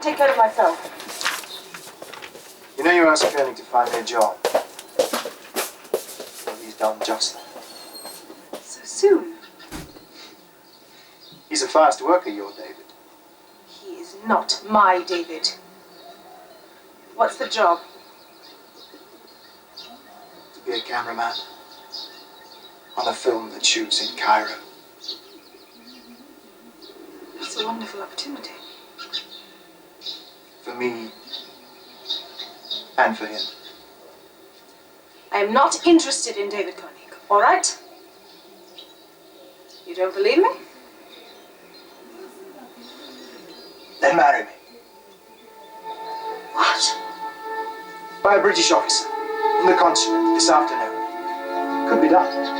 Take care of myself. You know you asked Koenig to find me a job. Well, he's done just that. So soon? He's a fast worker, your David. He is not my David. What's the job? To be a cameraman on a film that shoots in Cairo. That's a wonderful opportunity. For me and for him. I am not interested in David Koenig, all right? You don't believe me? Then marry me. What? By a British officer in the consulate this afternoon. Could be done.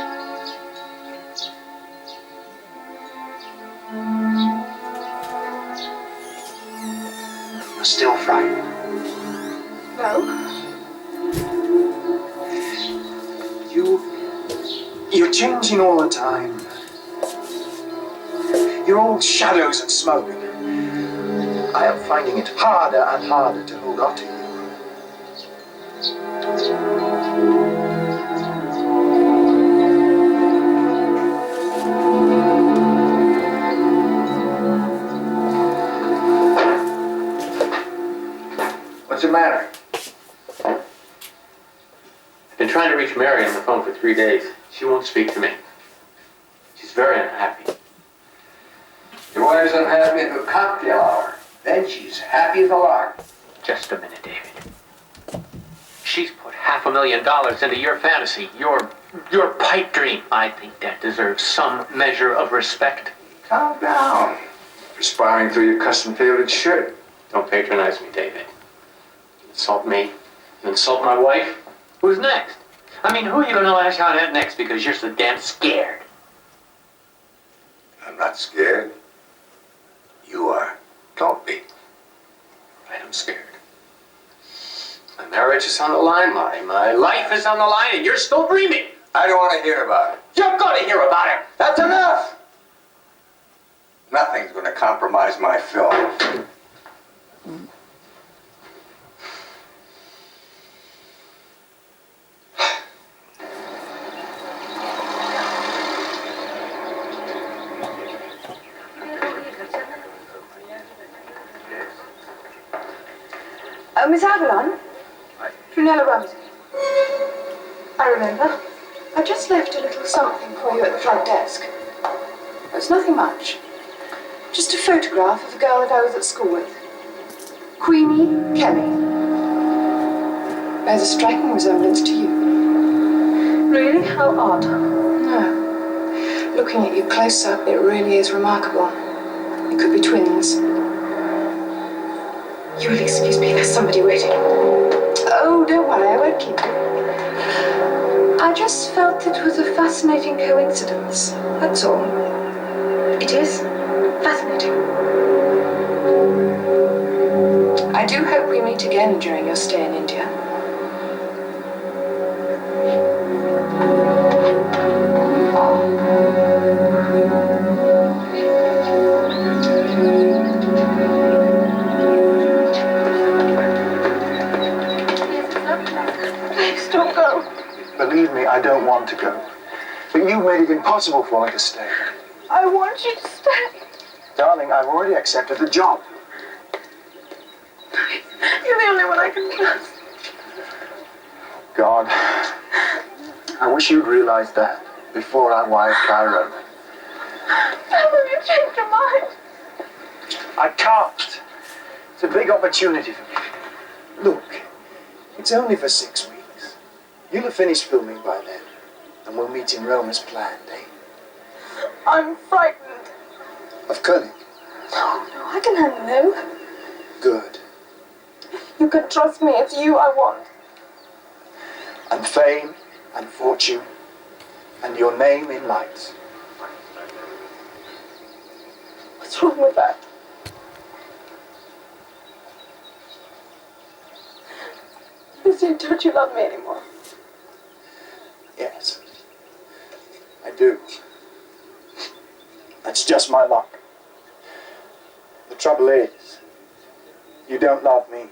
You're still frightened. No. You're changing all the time. You're all shadows and smoke. I am finding it harder and harder to hold on to you. What's the matter? I've been trying to reach Mary on the phone for 3 days. She won't speak to me. She's very unhappy. Your wife's unhappy at the cocktail hour. Then she's happy as a lark. Just a minute, David. She's put $500,000 into your fantasy, your pipe dream. I think that deserves some measure of respect. Calm down. Perspiring through your custom-tailored shirt. Don't patronize me, David. You insult me. You insult my wife. Who's next? I mean, who are you going to lash out at next because you're so damn scared? I'm not scared. You are. Don't be. I am scared. My marriage is on the line, my life is on the line, and you're still dreaming. I don't want to hear about it. You're going to hear about it. That's enough. Nothing's going to compromise my film. Miss Avalon? Prunella Ramsey. I remember. I just left a little something for you at the front desk. It's nothing much. Just a photograph of a girl that I was at school with. Queenie Kelly. Bears a striking resemblance to you. Really? How odd. No. Looking at you close up, it really is remarkable. You could be twins. You will excuse me, there's somebody waiting. Oh, don't worry, I won't keep you. I just felt it was a fascinating coincidence, that's all. It is fascinating. I do hope we meet again during your stay in India. Don't go. Believe me, I don't want to go. But you made it impossible for me to stay. I want you to stay. Darling, I've already accepted the job. You're the only one I can trust. God, I wish you'd realized that before I wired Cairo. How have you changed your mind? I can't. It's a big opportunity for me. Look, it's only for 6 weeks. You'll have finished filming by then, and we'll meet in Rome as planned, eh? I'm frightened. Of Koenig? No, I can handle him. Good. You can trust me, it's you I want. And fame, and fortune, and your name in lights. What's wrong with that? Lucy, don't you love me anymore? Yes, I do. That's just my luck. The trouble is, You don't love me?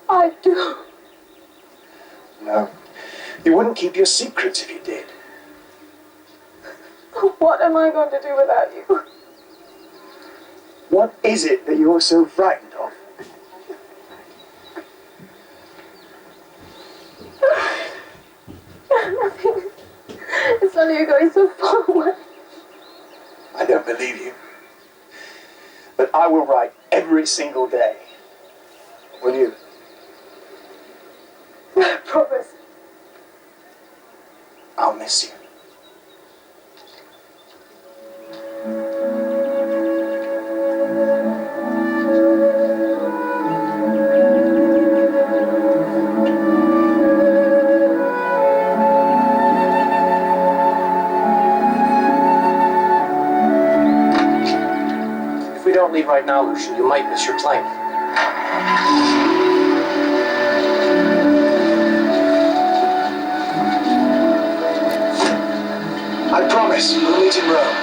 I do. No. You wouldn't keep your secrets if you did. What am I going to do without you? What is it that you're so frightened of? Nothing. It's only you're going so far away. I don't believe you. But I will write every single day. Will you? I promise. I'll miss you. If we don't leave right now, Lucian, you might miss your plane. I promise we'll meet in Rome.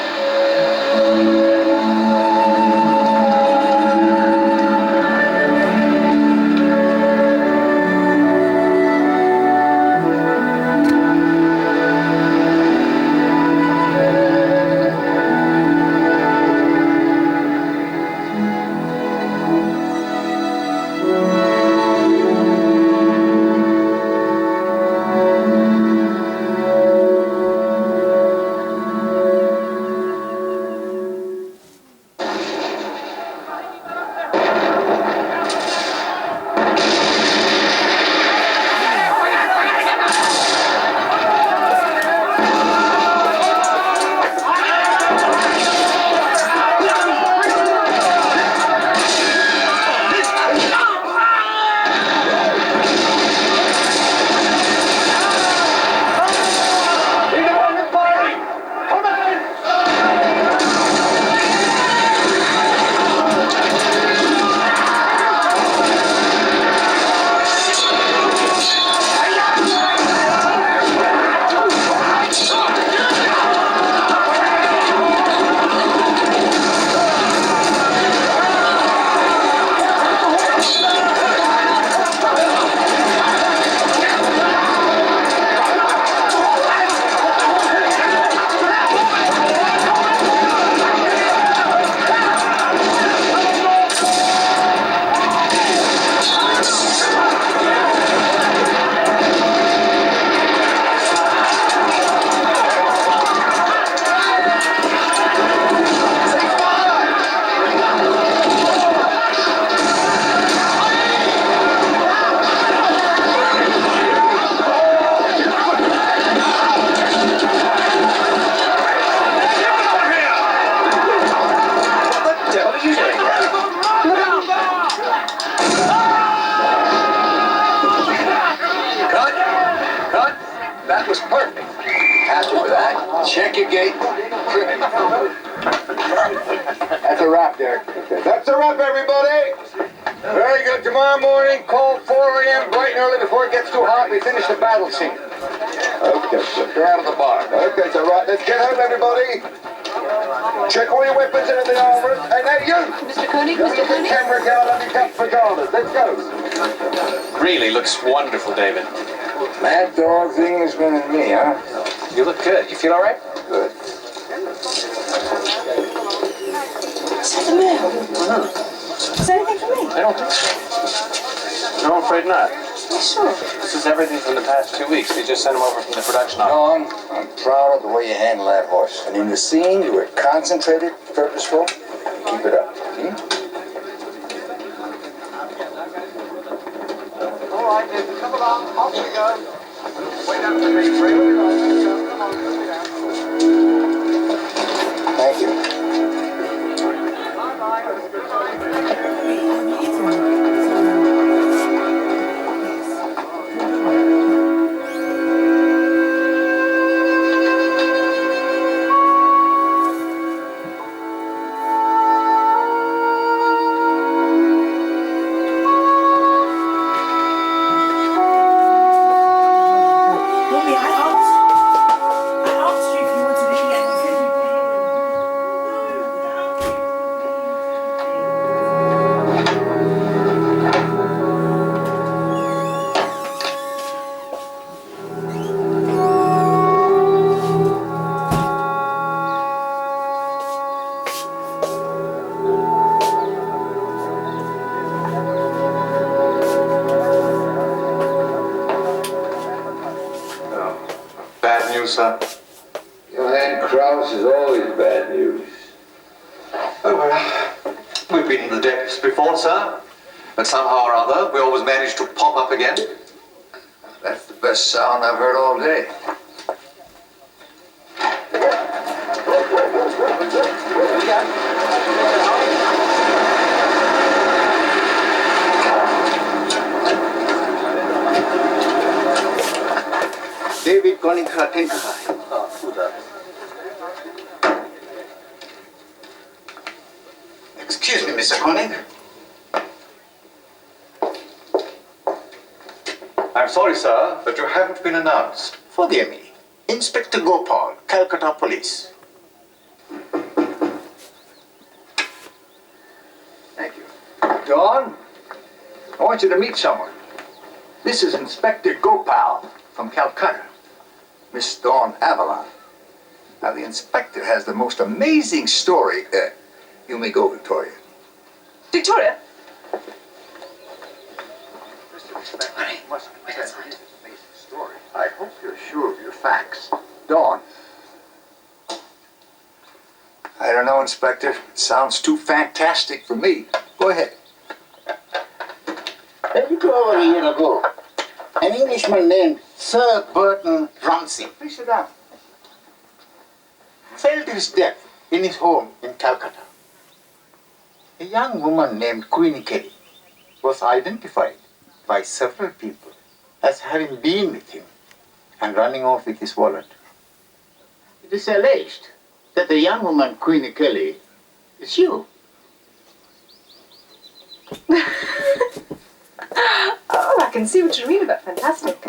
That was perfect. Happy with that. Check your gate. That's a wrap, Derek. That's a wrap, everybody. Very good. Tomorrow morning, call 4 a.m. bright and early before it gets too hot. We finish the battle scene. Okay, so they're out of the bar. Okay, so right, let's get home, everybody. Check all your weapons and the armor. And now you. Mr. Koenig, Mr. Koenig. Camera guard on your cup for dollars. Let's go. Really looks wonderful, David. Mad dog's Englishman and me, huh? You look good. You feel all right? Good. Is that the mail? Is there anything for me? I don't think so. No, I'm afraid not. You sure? This is everything from the past 2 weeks. They just sent them over from the production office. Dawn, I'm proud of the way you handle that horse. And in the scene, you were concentrated, purposeful. Keep it up. All right, then, come along, off we go. Wait up for me, really? Let's go, come on, let's go. Thank you. Bye-bye. news, sir? Johann Kraus is always bad news. Oh, well, we've been in the depths before, sir. But somehow or other, we always manage to pop up again. That's the best sound I've heard all day. David calling her Tinkerhigh. Excuse me, Mr. Conning. I'm sorry, sir, but you haven't been announced. Forgive me. Inspector Gopal, Calcutta Police. Thank you. Dawn, I want you to meet someone. This is Inspector Gopal from Calcutta. Miss Dawn Avalon. Now, the inspector has the most amazing story. You may go, Victoria. Victoria? Mr. Inspector, you must accept this amazing story. I hope you're sure of your facts. Dawn. I don't know, Inspector. It sounds too fantastic for me. Go ahead. A little over a year ago, an Englishman named Sir Burton Ramsay Please sit down. fell to his death in his home in Calcutta. A young woman named Queenie Kelly was identified by several people as having been with him and running off with his wallet. It is alleged that the young woman, Queenie Kelly, is you. Oh, I can see what you mean about fantastic.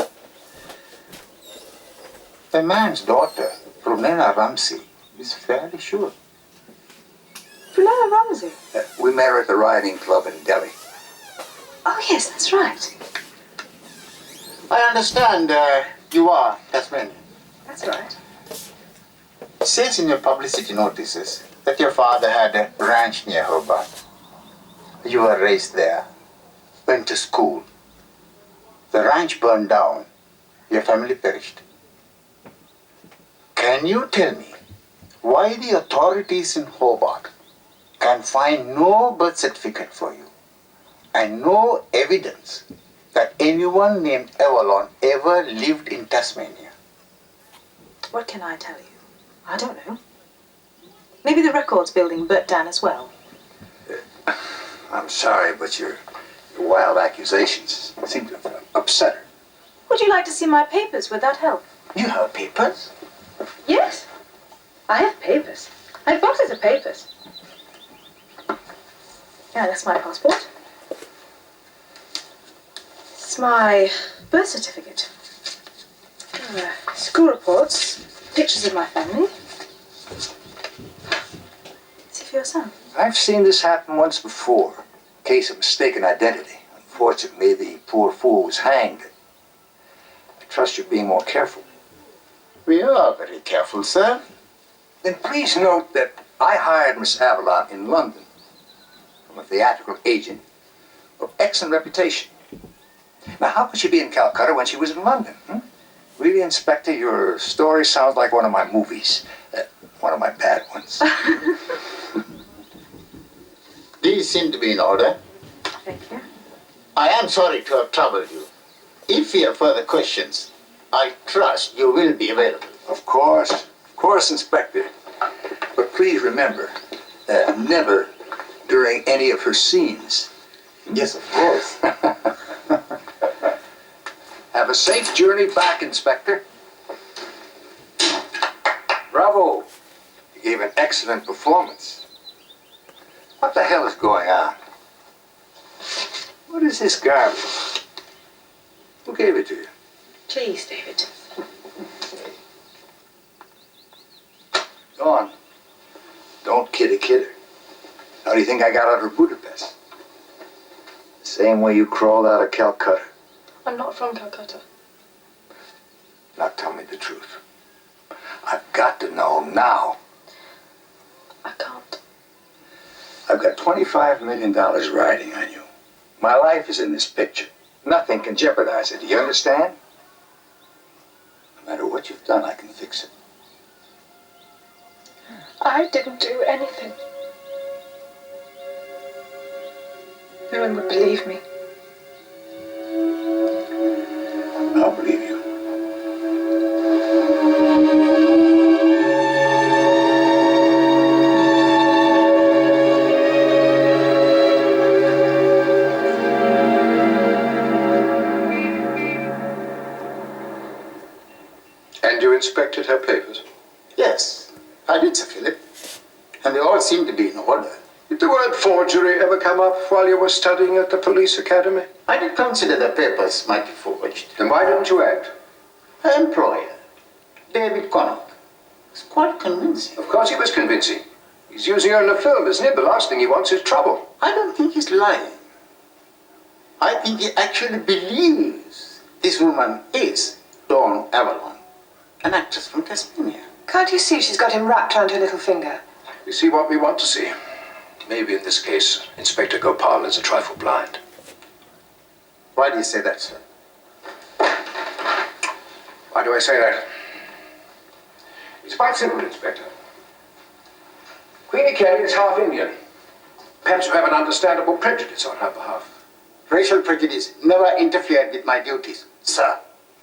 The man's daughter, Brunella Ramsay, is fairly sure. Brunella Ramsay? We met her at the riding club in Delhi. Oh, yes, that's right. I understand you are Tasmanian. That's right. It says in your publicity notices that your father had a ranch near Hobart. You were raised there, went to school. The ranch burned down. Your family perished. Can you tell me why the authorities in Hobart can find no birth certificate for you and no evidence that anyone named Avalon ever lived in Tasmania? What can I tell you? I don't know. Maybe the records building burnt down as well. I'm sorry, but your wild accusations seem to have upset her. Would you like to see my papers? Would that help? You have papers? Yes. I have papers. I have boxes of papers. Yeah, that's my passport. It's my birth certificate. School reports, pictures of my family. See for yourself. I've seen this happen once before. Case of mistaken identity. Unfortunately, the poor fool was hanged. I trust you're being more careful. We are very careful, sir. Then please note that I hired Miss Avalon in London from a theatrical agent of excellent reputation. Now, how could she be in Calcutta when she was in London? Really, Inspector, your story sounds like one of my movies. One of my bad ones. These seem to be in order. Thank you. I am sorry to have troubled you. If you have further questions, I trust you will be available. Of course, Inspector. But please remember, never during any of her scenes. Yes, of course. Have a safe journey back, Inspector. Bravo. You gave an excellent performance. What the hell is going on? What is this garbage? Who gave it to you? Please, David. Dawn, don't kid a kidder. How do you think I got out of Budapest? The same way you crawled out of Calcutta. I'm not from Calcutta. Now tell me the truth. I've got to know now. I can't. I've got $25 million riding on you. My life is in this picture. Nothing can jeopardize it. Do you understand? No matter what you've done, I can fix it. I didn't do anything. No one would believe me. I'll believe you. And you inspected her papers? Yes, I did, Sir Philip. And they all seem to be in order. Did the word forgery ever come up while you were studying at the police academy? I did consider the papers might be forged. Then why didn't you act? Her employer, David Connick, was quite convincing. Of course he was convincing. He's using her in a film, isn't he? The last thing he wants is trouble. I don't think he's lying. I think he actually believes this woman is Dawn Avalon, an actress from Tasmania. Can't you see she's got him wrapped around her little finger? We see what we want to see. Maybe in this case, Inspector Gopal is a trifle blind. Why do you say that, sir? Why do I say that? It's quite simple, Inspector. Queenie Kelly is half Indian. Perhaps you have an understandable prejudice on her behalf. Racial prejudice never interfered with my duties, sir.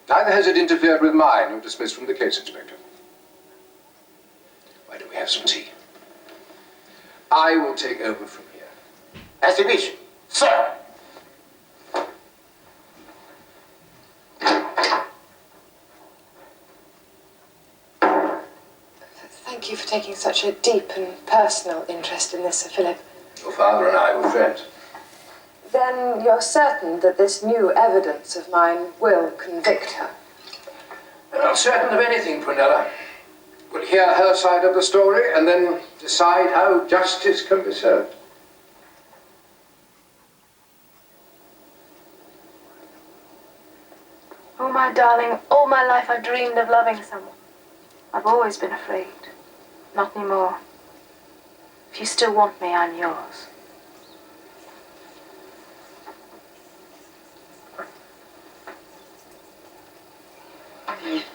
Neither has it interfered with mine. You're dismissed from the case, Inspector. Why don't we have some tea? I will take over from here. As you wish, sir. Thank you for taking such a deep and personal interest in this, Sir Philip. Your father and I were friends. Then you're certain that this new evidence of mine will convict her? I'm not certain of anything, Prunella. We'll hear her side of the story and then decide how justice can be served. Oh, my darling, all my life I've dreamed of loving someone. I've always been afraid. Not anymore. If you still want me, I'm yours.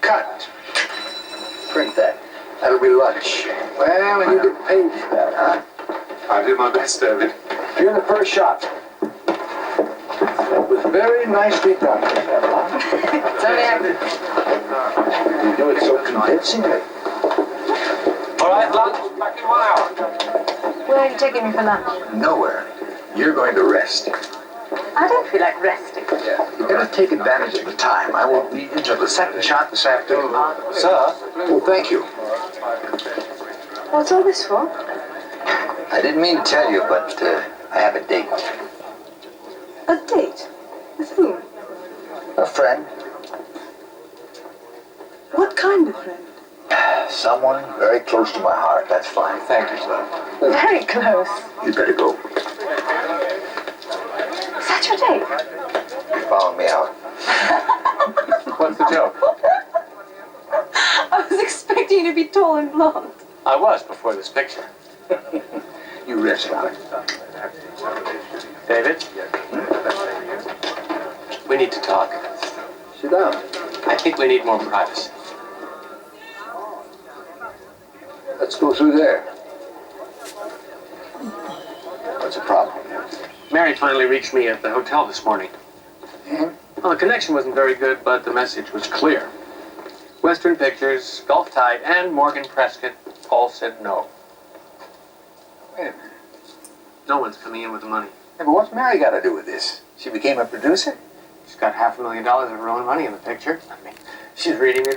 Cut. Print that. That'll be lunch. Well, and you get paid for that, huh? I did my best, David. You're the first shot. That was very nicely done, Miss Avalon. It's only acting. You do it so convincingly. All right, lunch, back in 1 hour. Where are you taking me for lunch? Nowhere. You're going to rest. I don't feel like resting. Yeah. You better take advantage of the time. I won't need you until the second shot this afternoon. Sir? Well, thank you. What's all this for? I didn't mean to tell you, but I have a date. A date? With whom? A friend. What kind of friend? Someone very close to my heart. That's fine. Thank you, sir. Very close. You better go. Is that your date? You're following me out. What's the joke? I was expecting you to be tall and blonde. I was before this picture. You rest now. David? We need to talk. Sit down. I think we need more privacy. Let's go through there. What's the problem? Mary finally reached me at the hotel this morning. Hmm? Well, the connection wasn't very good, but the message was clear. Western Pictures, Gulf Tide, and Morgan Prescott all said no. Wait a minute. No one's coming in with the money. Yeah, but what's Mary got to do with this? She became a producer? She's got $500,000 of her own money in the picture. I mean, she's reading me the